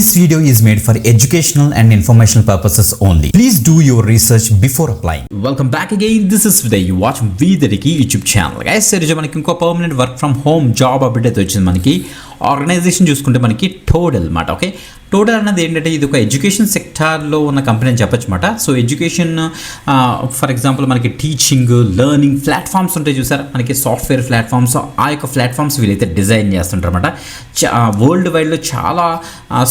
This video is made for educational and informational purposes only. Please do your research before applying. Welcome back again. This is Vidya. You watch Vidya YouTube channel. Guys, ఈరోజు మనకి ఇంకో permanent work from home job update అయితే వచ్చింది. మనకి organisation చూసుకుంటే మనకి టోడల్ అన్నమాట. Okay, టోడల్ అన్నది ఏంటంటే ఇది ఒక ఎడ్యుకేషన్ సెక్టార్లో ఉన్న కంపెనీ అని చెప్పొచ్చు అనమాట. సో ఎడ్యుకేషన్ ఫర్ ఎగ్జాంపుల్ మనకి టీచింగ్ లెర్నింగ్ ప్లాట్ఫామ్స్ ఉంటాయి చూసారా, మనకి సాఫ్ట్వేర్ ప్లాట్ఫామ్స్, ఆ యొక్క ప్లాట్ఫామ్స్ వీళ్ళైతే డిజైన్ చేస్తుంటారు అనమాట. వరల్డ్ వైడ్లో చాలా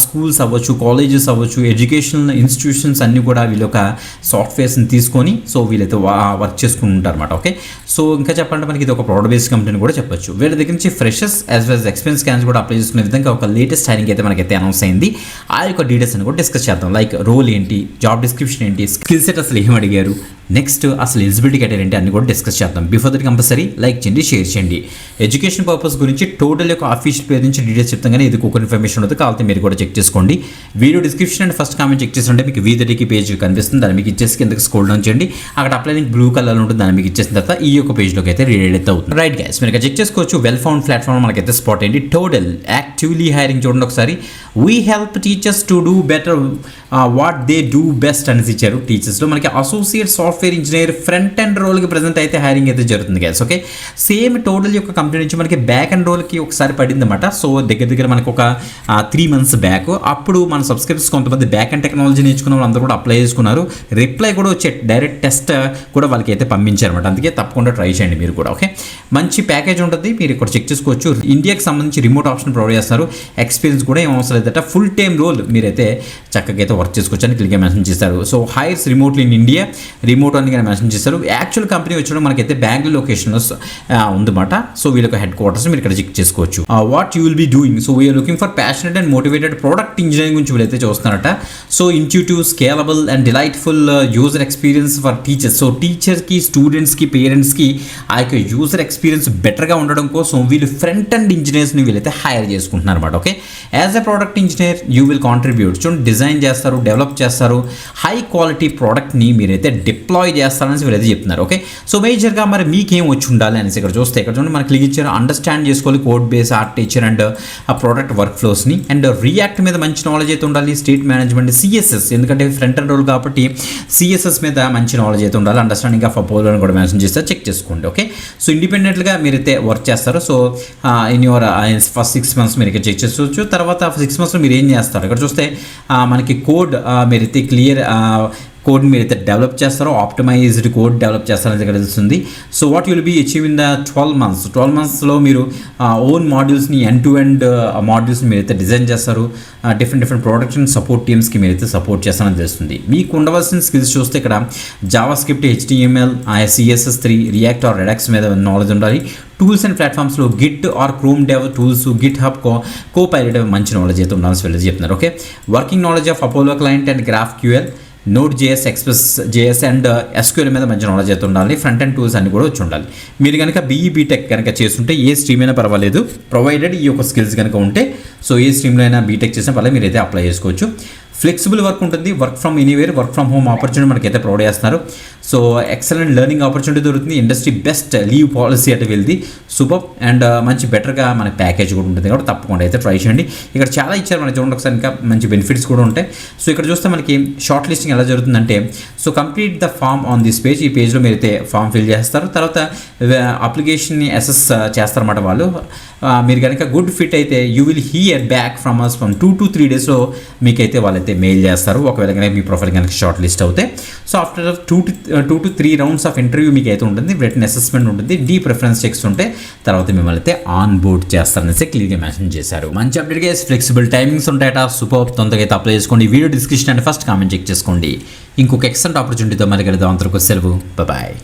స్కూల్స్ అవ్వచ్చు, కాలేజెస్ అవ్వచ్చు, ఎడ్యుకేషనల్ ఇన్స్టిట్యూషన్స్ అన్నీ కూడా వీళ్ళ యొక్క సాఫ్ట్వేర్స్ని తీసుకొని సో వీళ్ళైతే వర్క్ చేసుకుని ఉంటారు అనమాట. ఓకే, సో ఇంకా చెప్పాలంటే మనకి ఇది ఒక ప్రోడక్ట్ బేస్డ్ కంపెనీ కూడా చెప్పొచ్చు. వీళ్ళ దగ్గర నుంచి freshers as well as experience candidates కూడా అప్లై చేసుకునే విధంగా ఒక లేటెస్ట్ హైరింగ్ అయితే మనకైతే అనౌన్స్ అయింది. ఆ యొక్క డీటెయిల్స్ అని కూడా డిస్కస్ చేద్దాం. లైక్ రోల్ ఏంటి, జాబ్ డిస్క్రిప్షన్ ఏంటి, స్కిల్ సెట్ అసలు ఏం అడిగారు, నెక్స్ట్ అసలు ఎలిజిబిలిటీ క్రైటీరియా ఏంటి అన్ని కూడా డిస్కస్ చేద్దాం. బిఫోర్ దట్ కంపల్సరీ లైక్ చేయండి, షేర్ చేయండి. ఎడ్యుకేషన్ పర్పస్ గురించి టోటల్ యొక్క ఆఫీషియల్ పేజ్ నుంచి డీటెయిల్స్ చెప్తాం, కానీ ఇది ఒక ఇన్ఫర్మేషన్ ఉంటుంది, కావాలంటే మీరు కూడా చెక్ చేసుకోండి. Video description and first comment check చేస్తుంటే మీకు వీడియోకి పేజ్ కనిపిస్తుంది, దాన్ని మీకు ఇచ్చేసి కిందకి స్క్రోల్ డౌన్ చేయండి. అక్కడ అప్లై లింక్ బ్లూ కలర్ ఉంటుంది, దాన్ని మీకు ఇచ్చేసిన తర్వాత ఈ యొక్క పేజ్లోకి అయితే రీడ్ అయితే అవుతుంది. రైట్ గైస్, మీరు చెక్ చేసుకోవచ్చు. వెల్ ఫౌండ్ ప్లాట్ఫామ్ మనకైతే స్పాట్ అయింది. టోటల్ యాక్టివ్లీ హైరింగ్ చూడండి ఒకసారి. We help teachers to do better what they do best అనేసి ఇచ్చారు. టీచర్స్లో మనకి associate software engineer front end రోల్కి ప్రజెంట్ అయితే హైరింగ్ అయితే జరుగుతుంది గైస్. ఓకే, సేమ్ టోటల్ యొక్క కంపెనీ నుంచి మనకి బ్యాక్ అండ్ రోల్కి ఒకసారి పడింది అనమాట. సో దగ్గర మనకి ఒక 3 months బ్యాక్ అప్పుడు మన సబ్స్క్రైబర్స్ కొంతమంది బ్యాక్ అండ్ టెక్నాలజీ నేర్చుకున్న వాళ్ళందరూ కూడా అప్లై చేసుకున్నారు. రిప్లై కూడా వచ్చే డైరెక్ట్ టెస్ట్ కూడా వాళ్ళకి అయితే పంపించారన్నమాట. అందుకే తప్పకుండా ట్రై చేయండి మీరు కూడా. ఓకే, మంచి ప్యాకేజ్ ఉంటుంది, మీరు ఇక్కడ చెక్ చేసుకోవచ్చు. ఇండియాకి సంబంధించి రిమోట్ ఆప్షన్ ప్రొవైడ్ చేస్తారు. ఎక్స్పీరియన్స్ కూడా ఏం అవసరం లేదట, ఫుల్ టైమ్ రోల్ మీరైతే చక్కగా అయితే వర్క్ చేసుకోవచ్చు అని క్లియర్గా మెన్షన్ చేస్తారు. So heirs remotely in India, remote అని మెన్షన్ చేస్తారు. యాక్చువల్ కంపెనీ వచ్చడం మనకైతే బెంగళూరు లొకేషన్లో ఉందన్నమాట. సో వీళ్ళకి హెడ్ క్వార్టర్స్ మీరు ఇక్కడ చెక్ చేసుకోవచ్చు. What you will be doing, so we're looking for passionate and motivated product engineering గురించి వీళ్ళైతే చూస్తున్నారట. So intuitive, scalable and delightful user experience for teachers. So టీచర్కి, స్టూడెంట్స్కి, పేరెంట్స్కి ఆ యొక్క యూజర్ ఎక్స్పీరియన్స్ బెటర్గా ఉండడం కోసం వీళ్ళు ఫ్రంట్ అండ్ ఇంజనీర్స్ని వీళ్ళైతే హైర్ చేసుకుంటున్నారు అనమాట. Okay, as a product engineer you will contribute. చూడండి, డిజైన్ చేస్తారు, డెవలప్ చేస్తారు, హై క్వాలిటీ ప్రోడక్ట్ని మీరైతే డిప్లాయ్ చేస్తారని వీళ్ళైతే చెప్తున్నారు. ఓకే, సో మేజర్గా మరి మీకేం వచ్చి ఉండాలి అనేసి ఇక్కడ చూస్తే, ఇక్కడ చూడండి మనకి క్లిక్ ఇచ్చారు. అండర్స్టాండ్ చేసుకోవాలి కోడ్ బేస్ ఆర్కిటెక్చర్ అండ్ ఆ ప్రోడక్ట్ వర్క్ ఫ్లోస్ని, అండ్ రియాక్ట్ మీద మంచి నాలెడ్జ్ అయితే ఉండాలి. స్టేట్ మేనేజ్మెంట్, సిఎస్ఎస్, ఎందుకంటే ఫ్రంట్ అండ్ రోల్ కాబట్టి సిఎస్ఎస్ మీద మంచి నాలెడ్జ్ అయితే ఉండాలి. అండర్స్టాండింగ్ ఆఫ్ అపోలో అని కూడా మెన్షన్ చేస్తే చెక్ చేసుకోండి. ఓకే, సో ఇండిపెండెంట్గా మీరైతే వర్క్ చేస్తారు. So in your first 6 months మీరు ఇక్కడ చెక్ చేసుకోవచ్చు. తర్వాత 6 monthsలో మీరు ఏం చేస్తారు, ఇక్కడ చూస్తే మనకి కోడ్ మీరైతే క్లియర్ కోడ్ మీరైతే డెవలప్ చేస్తారో, ఆప్టిమైజ్డ్ కోడ్ డెవలప్ చేస్తారని ఇక్కడ తెలుస్తుంది. So what you'll be achieve in the 12 months. 12 monthsలో మీరు ఓన్ మాడ్యూల్స్ని, ఎండ్ టు ఎండ్ మాడ్యూల్స్ని మీరైతే డిజైన్ చేస్తారు. డిఫరెంట్ ప్రోడక్ట్ అండ్ సపోర్ట్ టీమ్స్కి మీరైతే సపోర్ట్ చేస్తారని తెలుస్తుంది. మీకు ఉండవలసిన స్కిల్స్ చూస్తే ఇక్కడ JavaScript, HTML, CSS3, React or Redux మీద నాలెడ్జ్ ఉండాలి. టూల్స్ అండ్ ప్లాట్ఫామ్స్లో Git or Chrome dev tools, Git hub, Copilot మంచి నాలెడ్జ్ అయితే ఉండాల్సి వెళ్ళి చెప్తున్నారు. Okay, working knowledge of Apollo client and GraphQL, Node.js, Express.js and SQL మీద మంచి నాలెడ్జ్ అయితే ఉండాలి. ఫ్రంట్ అండ్ టూల్స్ అన్ని కూడా వచ్చి ఉండాలి. మీరు కనుక బీటెక్ కనుక చేస్తుంటే ఏ స్ట్రీమ్ అయినా పర్వాలేదు, ప్రొవైడెడ్ ఈ యొక్క స్కిల్స్ కనుక ఉంటే. సో ఏ స్ట్రీమ్లో అయినా బీటెక్ చేసిన పర్లేదు, మీరైతే అప్లై చేసుకోవచ్చు. ఫ్లెక్సిబుల్ వర్క్ ఉంటుంది, work from anywhere, work from home opportunity మనకైతే ప్రొవైడ్ చేస్తున్నారు. సో ఎక్సలెంట్ లెర్నింగ్ ఆపర్చునిటీ దొరుకుతుంది. ఇండస్ట్రీ బెస్ట్ లీవ్ పాలసీ అంటే వెళ్ది సూపర్, అండ్ మంచి బెటర్గా మనకి ప్యాకేజ్ కూడా ఉంటుంది కాబట్టి తప్పకుండా అయితే ట్రై చేయండి. ఇక్కడ చాలా ఇచ్చారు మనకి, చూడండి ఒకసారి, ఇంకా మంచి బెనిఫిట్స్ కూడా ఉంటాయి. సో ఇక్కడ చూస్తే మనకి షార్ట్ లిస్టింగ్ ఎలా జరుగుతుందంటే, so complete the form on this page. ఈ పేజ్లో మీరైతే ఫామ్ ఫిల్ చేస్తారు, తర్వాత అప్లికేషన్ని అసెస్ చేస్తారన్నమాట వాళ్ళు. మీరు కనుక గుడ్ ఫిట్ అయితే you will hear back from us from 2 to 3 daysలో మీకైతే వాళ్ళైతే మెయిల్ చేస్తారు, ఒకవేళ కనుక మీ ప్రొఫైల్ కనుక షార్ట్ లిస్ట్ అవుతే. So after 2 to 3 rounds of interview మీకు అయితే ఉంటుంది, రిటన్ అసెస్మెంట్ ఉంటుంది, డీప్ రెఫరెన్స్ చెక్స్ ఉంటే తర్వాత మిమ్మల్ని అయితే ఆన్ బోర్డ్ చేస్తారనేసి క్లియర్గా మెన్షన్ చేశారు. మంచి అప్డేట్ గా ఫ్లెక్సిబుల్ టైమింగ్స్ ఉంటాయట. సూపర్, తొందరగా అయితే అప్లై చేసుకోండి. వీడియో డిస్క్రిప్షన్ అంటే ఫస్ట్ కామెంట్ చెక్ చేసుకోండి. ఇంకొక ఎక్సలెంట్ ఆపర్చునిటీతో మరి కలుద్దాం. అంతవరకు సెలవు, బాయ్.